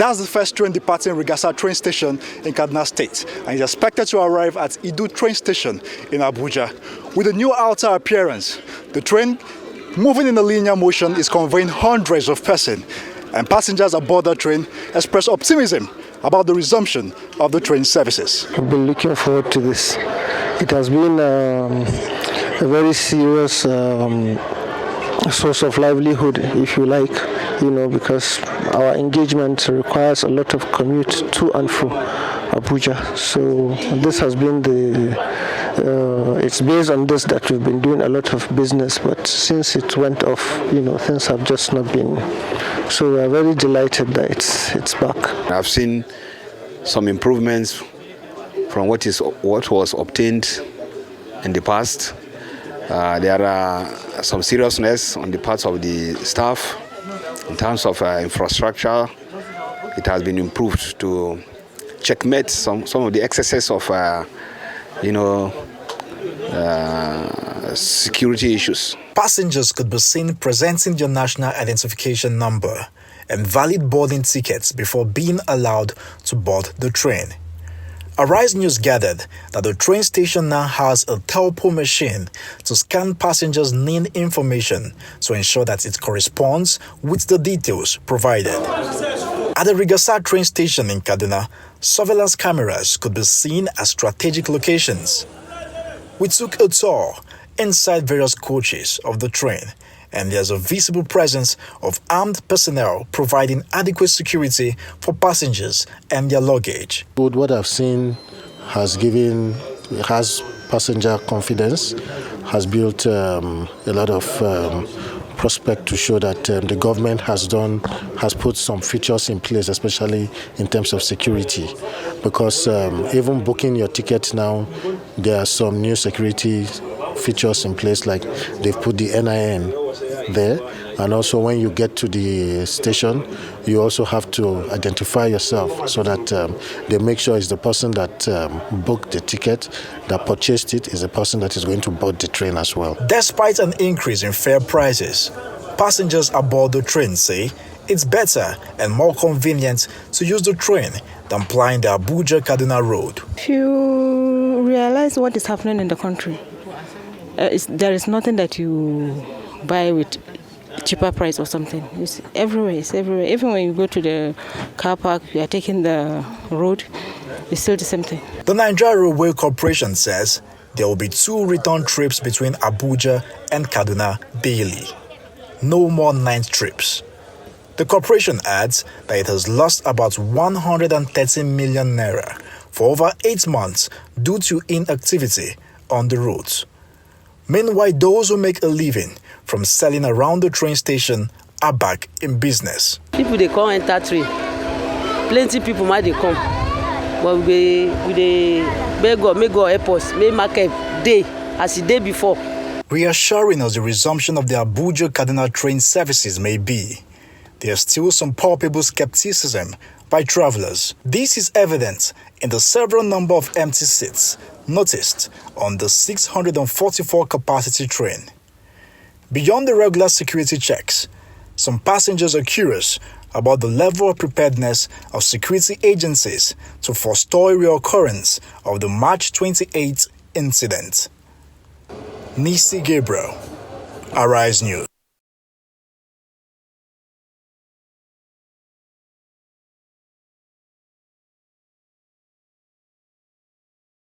That's the first train departing Rigasa train station in Kaduna State and is expected to arrive at Idu train station in Abuja. With a new outer appearance, the train, moving in a linear motion, is conveying hundreds of persons, and passengers aboard the train express optimism about the resumption of the train services. I've been looking forward to this. It has been a very serious source of livelihood, if you like, because our engagement requires a lot of commute to and fro Abuja. So this has been it's based on this that we've been doing a lot of business, but since it went off, things have just not been. So we are very delighted that it's back. I've seen some improvements from what was obtained in the past. There are some seriousness on the parts of the staff. In terms of infrastructure, it has been improved to checkmate some of the excesses of security issues. Passengers could be seen presenting their national identification number and valid boarding tickets before being allowed to board the train. Arise News gathered that the train station now has a telpo machine to scan passengers' name information to ensure that it corresponds with the details provided. At the Rigasa train station in Kaduna, surveillance cameras could be seen at strategic locations. We took a tour inside various coaches of the train, and there's a visible presence of armed personnel providing adequate security for passengers and their luggage. What I've seen has passenger confidence, has built a lot of prospect to show that the government has put some features in place, especially in terms of security. Because even booking your ticket now, there are some new security features in place, like they've put the NIN there, and also when you get to the station, you also have to identify yourself so that they make sure it's the person that booked the ticket, that purchased it, is the person that is going to board the train as well. Despite an increase in fare prices, passengers aboard the train say it's better and more convenient to use the train than plying the Abuja-Kaduna road. If you realize what is happening in the country, there is nothing that you buy with cheaper price or something. It's everywhere. Even when you go to the car park, you are taking the road, it's still the same thing. The Nigeria Railway Corporation says there will be 2 return trips between Abuja and Kaduna daily. No more night trips. The corporation adds that it has lost about 130 million naira for over 8 months due to inactivity on the roads. Meanwhile, those who make a living from selling around the train station are back in business. People they come enter train. Plenty people might they come. But we beg God, make God help us, make market day as the day before. Reassuring us the resumption of the Abuja-Kaduna train services may be, there is still some palpable skepticism by travelers. This is evident in the several number of empty seats noticed on the 644 capacity train. Beyond the regular security checks, some passengers are curious about the level of preparedness of security agencies to forestall a reoccurrence of the March 28 incident. Nisi Gabriel, Arise News.